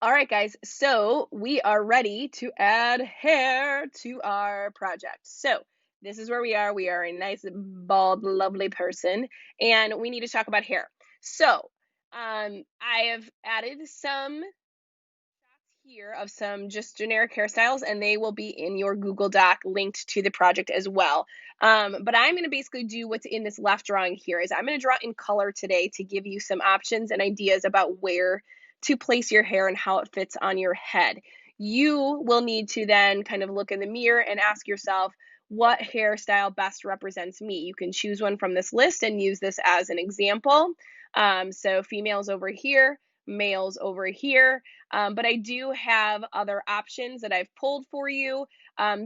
All right, guys, so we are ready to add hair to our project. So this is where we are. We are a nice, bald, lovely person, and we need to talk about hair. So I have added some here of some just generic hairstyles, and they will be in your Google Doc linked to the project as well. But I'm going to basically do what's in this left drawing here is I'm going to draw in color today to give you some options and ideas about where to place your hair and how it fits on your head. You will need to then kind of look in the mirror and ask yourself, what hairstyle best represents me? You can choose one from this list and use this as an example. So females over here, males over here. But I do have other options that I've pulled for you.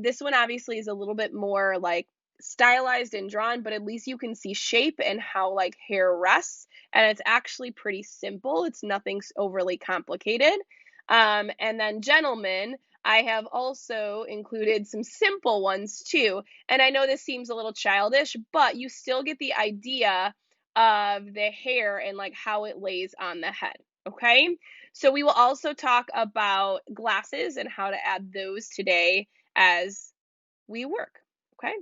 This one obviously is a little bit more like stylized and drawn, but at least you can see shape and how like hair rests. And it's actually pretty simple. It's nothing overly complicated. And then gentlemen, I have also included some simple ones too. And I know this seems a little childish, but you still get the idea of the hair and like how it lays on the head. Okay. So we will also talk about glasses and how to add those today as we work. Okay.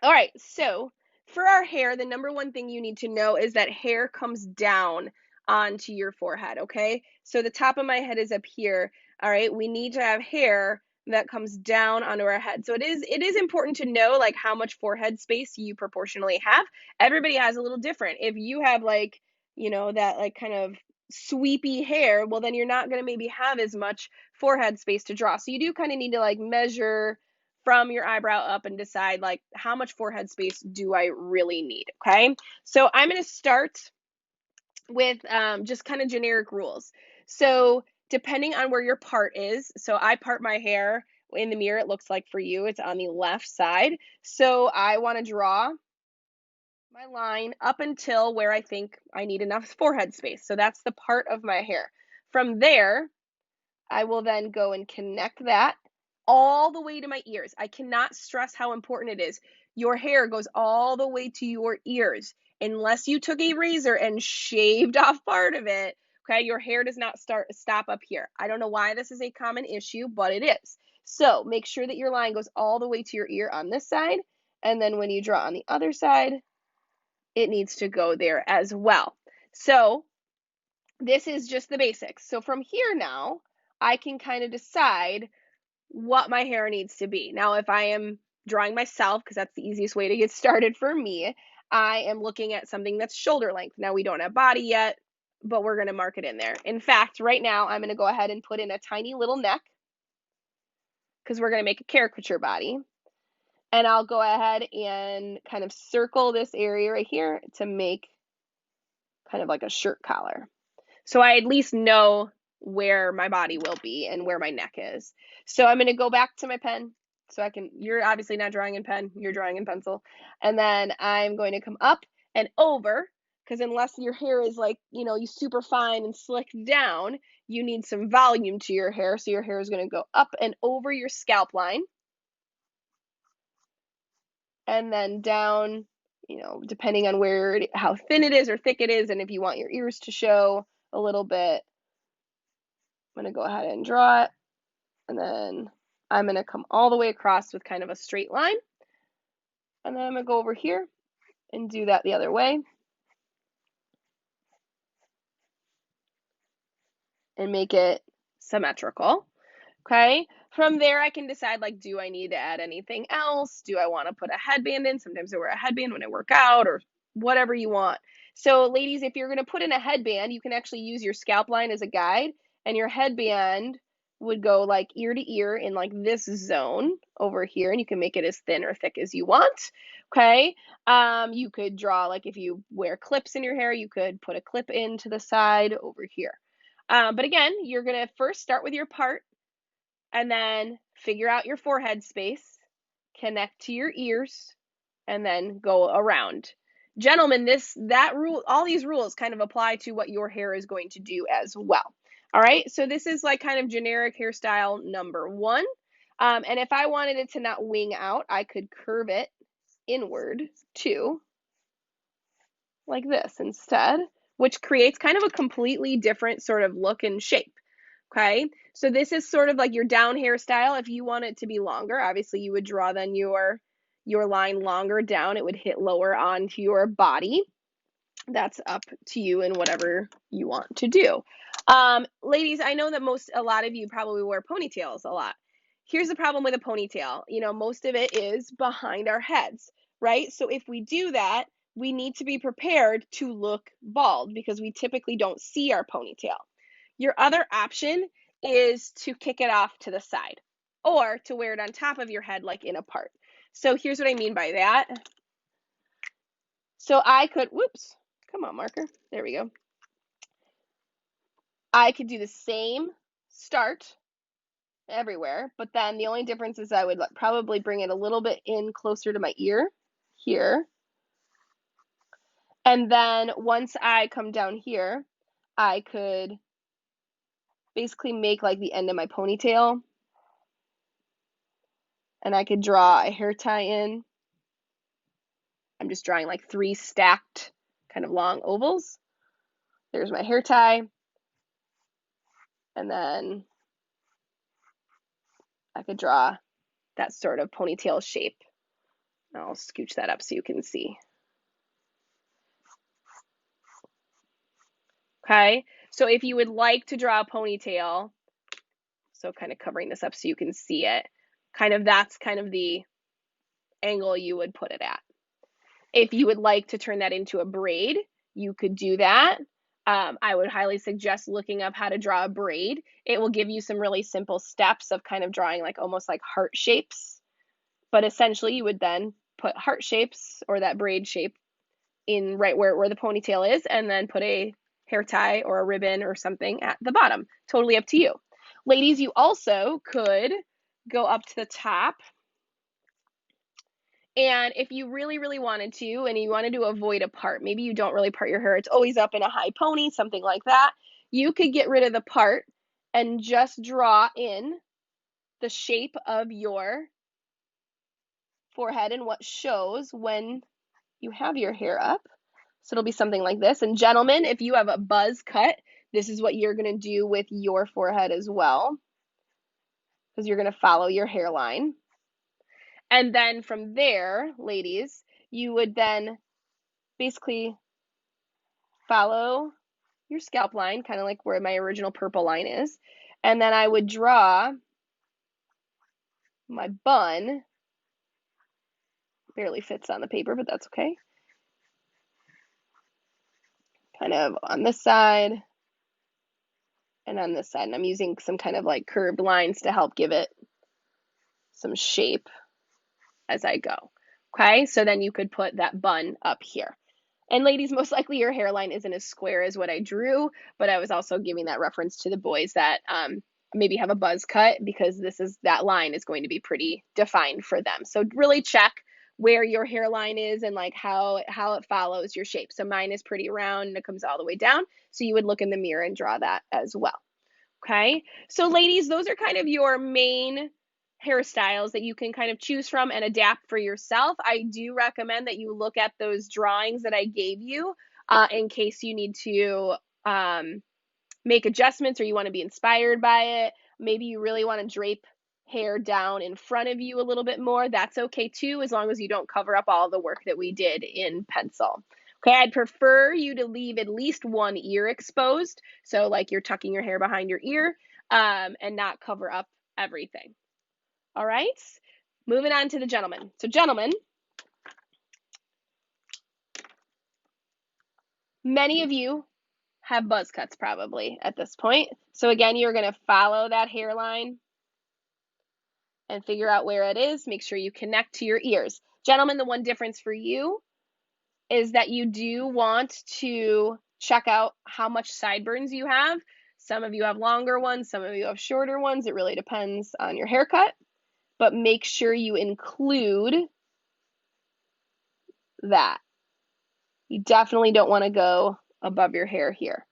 All right. So for our hair, the number one thing you need to know is that hair comes down onto your forehead. Okay. So the top of my head is up here. All right. We need to have hair that comes down onto our head. So it is important to know like how much forehead space you proportionally have. Everybody has a little different. If you have like, that like kind of sweepy hair, well then you're not going to maybe have as much forehead space to draw. So you do kind of need to like measure from your eyebrow up and decide like how much forehead space do I really need. Okay. So I'm going to start with just kind of generic rules. So depending on where your part is, so I part my hair in the mirror, it looks like for you, it's on the left side. So I want to draw my line up until where I think I need enough forehead space. So that's the part of my hair. From there, I will then go and connect that all the way to my ears. I cannot stress how important it is. Your hair goes all the way to your ears. Unless you took a razor and shaved off part of it, okay, your hair does not stop up here. I don't know why this is a common issue, but it is. So make sure that your line goes all the way to your ear on this side. And then when you draw on the other side, it needs to go there as well. So this is just the basics. So from here now, I can kind of decide what my hair needs to be. Now, if I am drawing myself, because that's the easiest way to get started for me, I am looking at something that's shoulder length. Now, we don't have body yet, but we're going to mark it in there. In fact, right now, I'm going to go ahead and put in a tiny little neck because we're going to make a caricature body. And I'll go ahead and kind of circle this area right here to make kind of like a shirt collar. So I at least know where my body will be and where my neck is. So I'm going to go back to my pen so you're obviously not drawing in pen, you're drawing in pencil. And then I'm going to come up and over, because unless your hair is like, you super fine and slicked down, you need some volume to your hair. So your hair is going to go up and over your scalp line. And then down, depending on how thin it is or thick it is, and if you want your ears to show a little bit, I'm going to go ahead and draw it, and then I'm going to come all the way across with kind of a straight line, and then I'm going to go over here and do that the other way and make it symmetrical. Okay, from there I can decide like, do I need to add anything else? Do I want to put a headband in? Sometimes I wear a headband when I work out, or whatever you want. So ladies, if you're going to put in a headband, you can actually use your scalp line as a guide, and your headband would go like ear to ear in like this zone over here, and you can make it as thin or thick as you want. Okay, you could draw, like if you wear clips in your hair, you could put a clip in to the side over here. But again, you're going to first start with your part, and then figure out your forehead space, connect to your ears, and then go around. Gentlemen, all these rules kind of apply to what your hair is going to do as well. All right, so this is like kind of generic hairstyle number one. And if I wanted it to not wing out, I could curve it inward too, like this instead, which creates kind of a completely different sort of look and shape. Okay, so this is sort of like your down hairstyle. If you want it to be longer, obviously you would draw then your line longer down. It would hit lower onto your body. That's up to you and whatever you want to do. Ladies, I know that a lot of you probably wear ponytails a lot. Here's the problem with a ponytail. You know, most of it is behind our heads, right? So if we do that, we need to be prepared to look bald because we typically don't see our ponytail. Your other option is to kick it off to the side or to wear it on top of your head like in a part. So here's what I mean by that. So I could, whoops, come on, marker. There we go. I could do the same start everywhere, but then the only difference is I would probably bring it a little bit in closer to my ear here. And then once I come down here, I could basically make like the end of my ponytail. And I could draw a hair tie in. I'm just drawing like 3 stacked kind of long ovals. There's my hair tie. And then I could draw that sort of ponytail shape. I'll scooch that up so you can see. Okay, so if you would like to draw a ponytail, so kind of covering this up so you can see it, that's kind of the angle you would put it at. If you would like to turn that into a braid, you could do that. I would highly suggest looking up how to draw a braid. It will give you some really simple steps of kind of drawing like almost like heart shapes. But essentially you would then put heart shapes or that braid shape in right where the ponytail is and then put a hair tie or a ribbon or something at the bottom. Totally up to you. Ladies, you also could go up to the top. And if you really, really wanted to, and you wanted to avoid a part, maybe you don't really part your hair, it's always up in a high pony, something like that, you could get rid of the part and just draw in the shape of your forehead and what shows when you have your hair up. So it'll be something like this. And gentlemen, if you have a buzz cut, this is what you're going to do with your forehead as well, because you're going to follow your hairline. And then from there, ladies, you would then basically follow your scalp line, kind of like where my original purple line is. And then I would draw my bun. Barely fits on the paper, but that's okay. Kind of on this side and on this side. And I'm using some kind of like curved lines to help give it some shape as I go. Okay, so then you could put that bun up here. And ladies, most likely your hairline isn't as square as what I drew, but I was also giving that reference to the boys that maybe have a buzz cut because that line is going to be pretty defined for them. So really check where your hairline is and like how it follows your shape. So mine is pretty round and it comes all the way down. So you would look in the mirror and draw that as well. Okay, so ladies, those are kind of your main hairstyles that you can kind of choose from and adapt for yourself. I do recommend that you look at those drawings that I gave you in case you need to make adjustments or you want to be inspired by it. Maybe you really want to drape hair down in front of you a little bit more. That's okay too, as long as you don't cover up all the work that we did in pencil. Okay, I'd prefer you to leave at least one ear exposed. So like you're tucking your hair behind your ear and not cover up everything. All right, moving on to the gentleman. So gentlemen, many of you have buzz cuts probably at this point. So again, you're going to follow that hairline and figure out where it is. Make sure you connect to your ears. Gentlemen, the one difference for you is that you do want to check out how much sideburns you have. Some of you have longer ones, some of you have shorter ones. It really depends on your haircut, but make sure you include that. You definitely don't want to go above your hair here.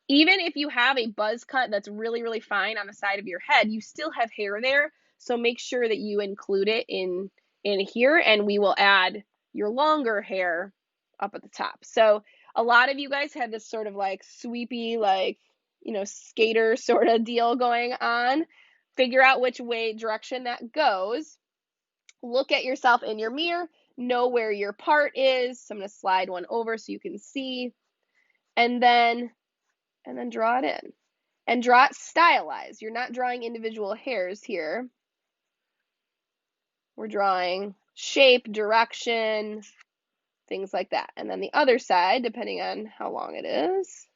Even if you have a buzz cut that's really, really fine on the side of your head, you still have hair there. So make sure that you include it in here, and we will add your longer hair up at the top. So a lot of you guys have this sort of like sweepy, like, skater sort of deal going on. Figure out which direction that goes. Look at yourself in your mirror, know where your part is. So I'm going to slide one over so you can see, and then draw it in. And draw it stylized. You're not drawing individual hairs here. We're drawing shape, direction, things like that. And then the other side, depending on how long it is,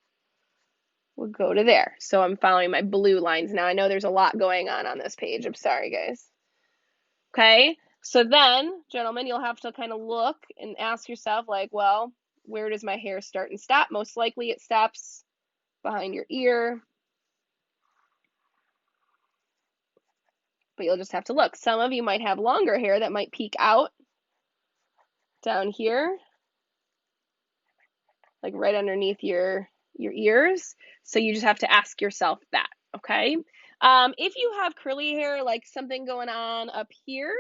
we'll go to there. So I'm following my blue lines now. I know there's a lot going on this page. I'm sorry, guys. Okay, so then, gentlemen, you'll have to kind of look and ask yourself, like, well, where does my hair start and stop? Most likely it stops behind your ear. But you'll just have to look. Some of you might have longer hair that might peek out down here, like right underneath your ears. So you just have to ask yourself that, okay? If you have curly hair, like something going on up here,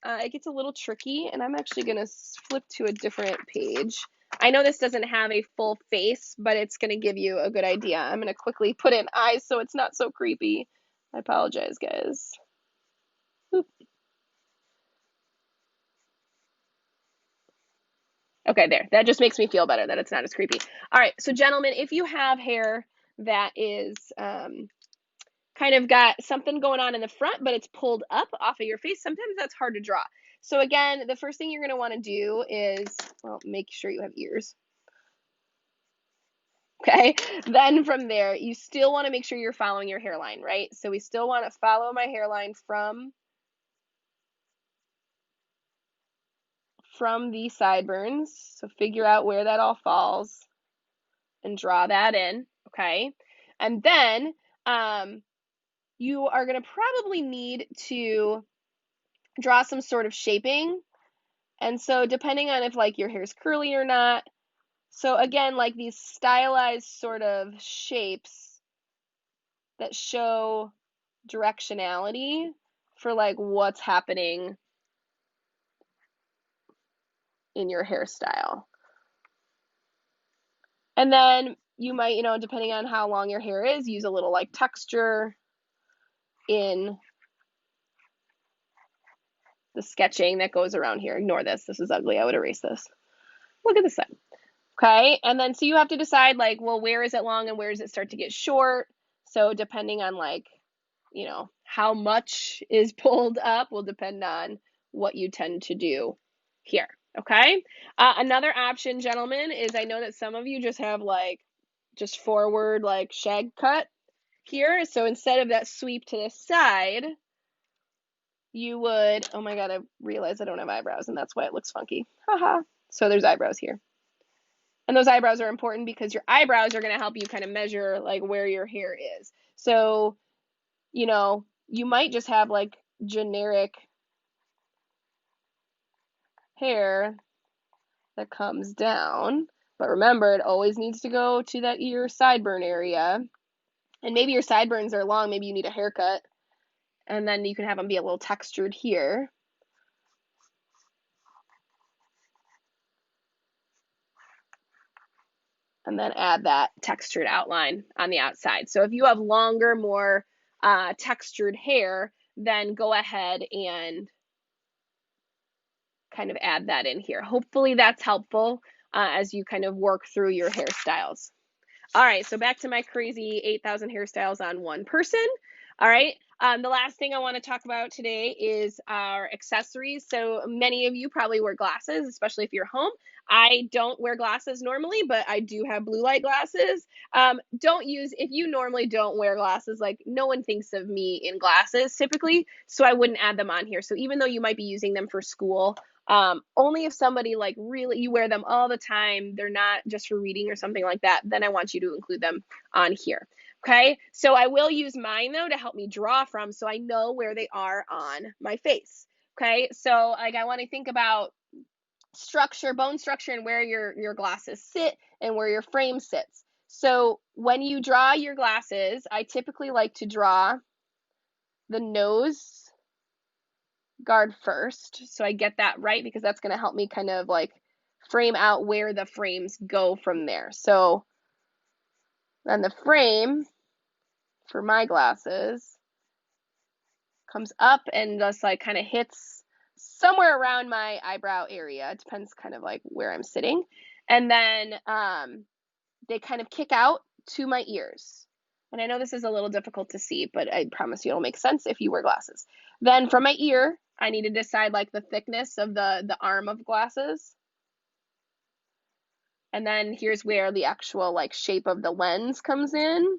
it gets a little tricky, and I'm actually going to flip to a different page. I know this doesn't have a full face, but it's going to give you a good idea. I'm going to quickly put in eyes so it's not so creepy. I apologize, guys. Oop. Okay, there. That just makes me feel better that it's not as creepy. All right, so gentlemen, if you have hair that is kind of got something going on in the front, but it's pulled up off of your face, sometimes that's hard to draw. So again, the first thing you're going to want to do is, well, make sure you have ears. Okay, then from there, you still want to make sure you're following your hairline, right? So we still want to follow my hairline from the sideburns. So figure out where that all falls and draw that in, okay? And then you are going to probably need to draw some sort of shaping. And so depending on if like your hair is curly or not, so again, like these stylized sort of shapes that show directionality for like what's happening in your hairstyle. And then you might, depending on how long your hair is, use a little like texture in the sketching that goes around here. Ignore this. This is ugly. I would erase this. Look at this side. Okay, and then so you have to decide like, well, where is it long and where does it start to get short? So depending on like, how much is pulled up will depend on what you tend to do here. Okay, another option, gentlemen, is I know that some of you just have like just forward like shag cut here. So instead of that sweep to the side, you would, oh my God, I realized I don't have eyebrows and that's why it looks funky. Haha. So there's eyebrows here. And those eyebrows are important because your eyebrows are going to help you kind of measure like where your hair is. So, you might just have like generic hair that comes down, but remember it always needs to go to that ear sideburn area. And maybe your sideburns are long, maybe you need a haircut, and then you can have them be a little textured here. And then add that textured outline on the outside. So if you have longer, more textured hair, then go ahead and kind of add that in here. Hopefully that's helpful as you kind of work through your hairstyles. All right, so back to my crazy 8,000 hairstyles on one person. All right, the last thing I want to talk about today is our accessories. So many of you probably wear glasses, especially if you're home. I don't wear glasses normally, but I do have blue light glasses. If you normally don't wear glasses, like no one thinks of me in glasses typically, so I wouldn't add them on here. So even though you might be using them for school, only if somebody like really, you wear them all the time, they're not just for reading or something like that, then I want you to include them on here. Okay, so I will use mine though to help me draw from so I know where they are on my face. Okay, so like I want to think about structure, bone structure, and where your glasses sit and where your frame sits. So when you draw your glasses, I typically like to draw the nose guard first, so I get that right because that's going to help me kind of like frame out where the frames go from there. So then the frame for my glasses comes up and just like kind of hits somewhere around my eyebrow area. It depends kind of like where I'm sitting. And then they kind of kick out to my ears. And I know this is a little difficult to see, but I promise you it'll make sense if you wear glasses. Then from my ear, I need to decide like the thickness of the arm of glasses. And then here's where the actual like shape of the lens comes in.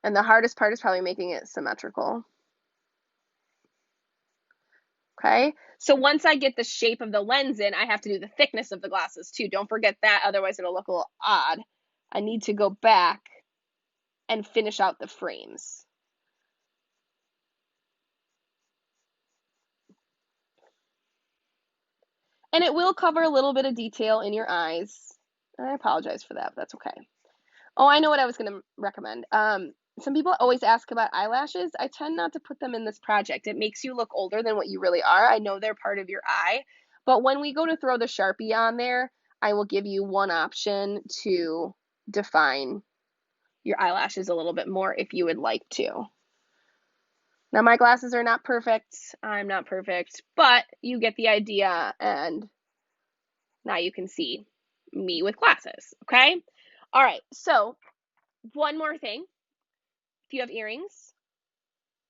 And the hardest part is probably making it symmetrical. Okay, so once I get the shape of the lens in, I have to do the thickness of the glasses too. Don't forget that, otherwise it'll look a little odd. I need to go back and finish out the frames. And it will cover a little bit of detail in your eyes. I apologize for that, but that's okay. Oh, I know what I was going to recommend. Some people always ask about eyelashes. I tend not to put them in this project. It makes you look older than what you really are. I know they're part of your eye, but when we go to throw the Sharpie on there, I will give you one option to define your eyelashes a little bit more if you would like to. Now, my glasses are not perfect. I'm not perfect, but you get the idea, and now you can see me with glasses, okay? All right, so one more thing. If you have earrings,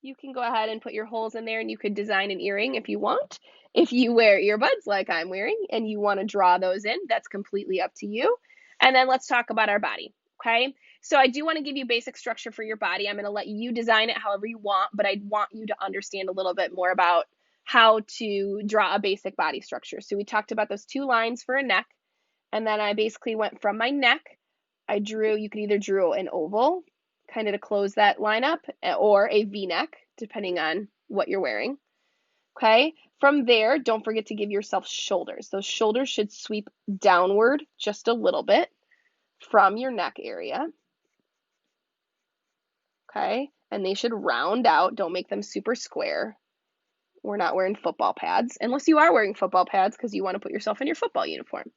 you can go ahead and put your holes in there and you could design an earring if you want. If you wear earbuds like I'm wearing and you want to draw those in, that's completely up to you. And then let's talk about our body, okay? So I do want to give you basic structure for your body. I'm going to let you design it however you want, but I want you to understand a little bit more about how to draw a basic body structure. So we talked about those 2 lines for a neck, and then I basically went from my neck. I drew, you could either draw an oval, kind of to close that line up, or a V-neck, depending on what you're wearing. Okay, from there, don't forget to give yourself shoulders. Those shoulders should sweep downward just a little bit from your neck area. Okay, and they should round out. Don't make them super square. We're not wearing football pads, unless you are wearing football pads because you want to put yourself in your football uniform.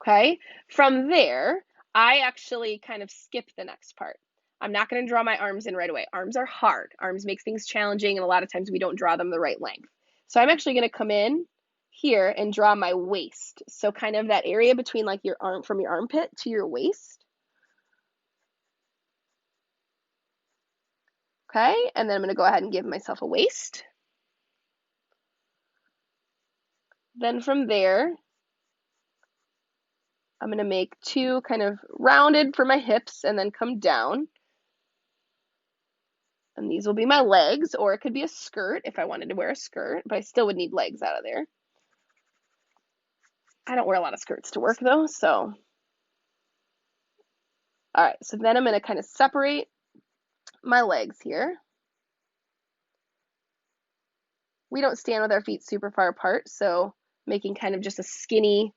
Okay, from there, I actually kind of skip the next part. I'm not going to draw my arms in right away. Arms are hard. Arms make things challenging, and a lot of times we don't draw them the right length. So I'm actually going to come in here and draw my waist. So kind of that area between like your arm, from your armpit to your waist. Okay, and then I'm going to go ahead and give myself a waist. Then from there, I'm going to make 2 kind of rounded for my hips and then come down. And these will be my legs, or it could be a skirt if I wanted to wear a skirt, but I still would need legs out of there. I don't wear a lot of skirts to work though, so. All right, so then I'm going to kind of separate my legs here. We don't stand with our feet super far apart, so making kind of just a skinny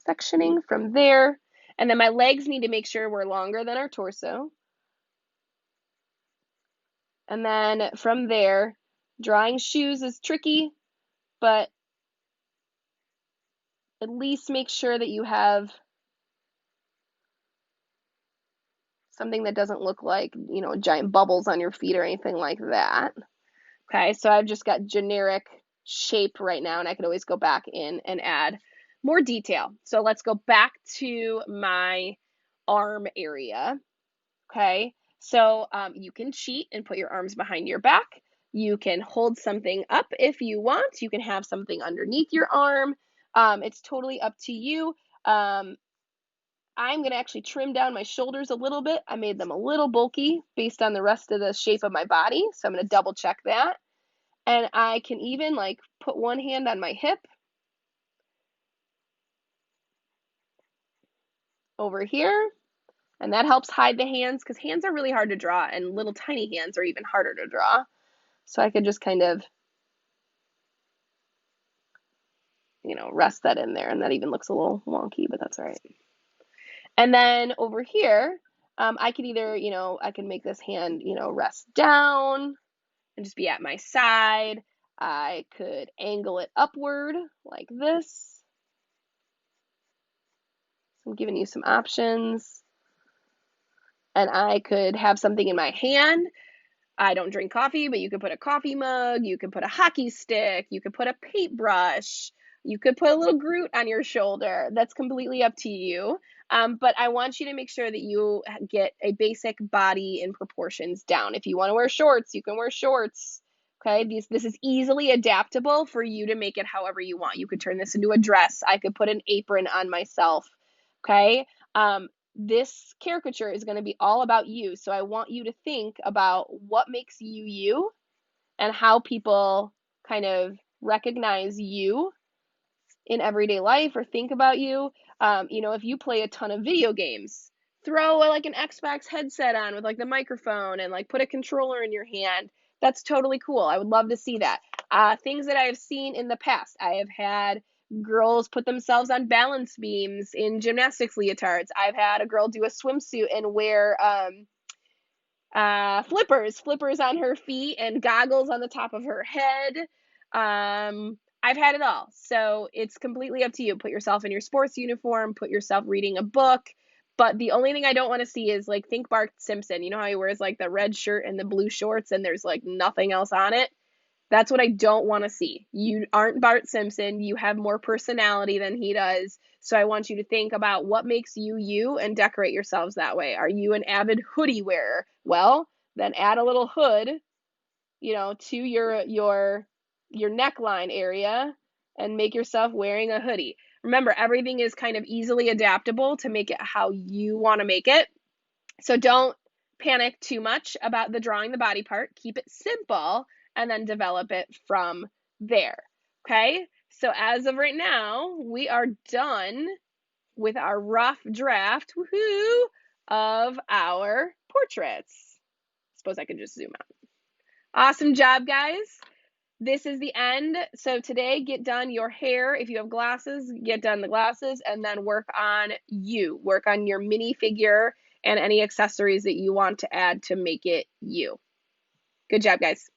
sectioning from there. And then my legs need to make sure we're longer than our torso. And then from there, drawing shoes is tricky, but at least make sure that you have something that doesn't look like, you know, giant bubbles on your feet or anything like that. Okay, so I've just got generic shape right now, and I can always go back in and add more detail. So let's go back to my arm area. Okay, so you can cheat and put your arms behind your back. You can hold something up if you want. You can have something underneath your arm. It's totally up to you. I'm going to actually trim down my shoulders a little bit. I made them a little bulky based on the rest of the shape of my body, so I'm going to double check that. And I can even like put one hand on my hip over here, and that helps hide the hands because hands are really hard to draw, and little tiny hands are even harder to draw. So I could just kind of, you know, rest that in there, and that even looks a little wonky, but that's all right. And then over here, I could either, you know, I can make this hand, you know, rest down and just be at my side. I could angle it upward like this. I'm giving you some options. And I could have something in my hand. I don't drink coffee, but you could put a coffee mug, you could put a hockey stick, you could put a paintbrush, you could put a little Groot on your shoulder. That's completely up to you. But I want you to make sure that you get a basic body and proportions down. If you want to wear shorts, you can wear shorts. Okay, this is easily adaptable for you to make it however you want. You could turn this into a dress. I could put an apron on myself. Okay, this caricature is going to be all about you. So I want you to think about what makes you you and how people kind of recognize you in everyday life or think about you. If you play a ton of video games, throw like an Xbox headset on with like the microphone and like put a controller in your hand. That's totally cool. I would love to see that. Things that I have seen in the past, I have had girls put themselves on balance beams in gymnastics leotards. I've had a girl do a swimsuit and wear flippers on her feet and goggles on the top of her head. I've had it all. So it's completely up to you. Put yourself in your sports uniform, put yourself reading a book. But the only thing I don't want to see is like, think Bart Simpson. You know how he wears like the red shirt and the blue shorts and there's like nothing else on it? That's what I don't want to see. You aren't Bart Simpson. You have more personality than he does. So I want you to think about what makes you you and decorate yourselves that way. Are you an avid hoodie wearer? Well, then add a little hood, to your neckline area and make yourself wearing a hoodie. Remember, everything is kind of easily adaptable to make it how you want to make it. So don't panic too much about the drawing the body part. Keep it simple and then develop it from there. Okay? So as of right now, we are done with our rough draft, woohoo, of our portraits. Suppose I could just zoom out. Awesome job, guys. This is the end. So today, get done your hair. If you have glasses, get done the glasses, and then work on you. Work on your mini figure and any accessories that you want to add to make it you. Good job, guys.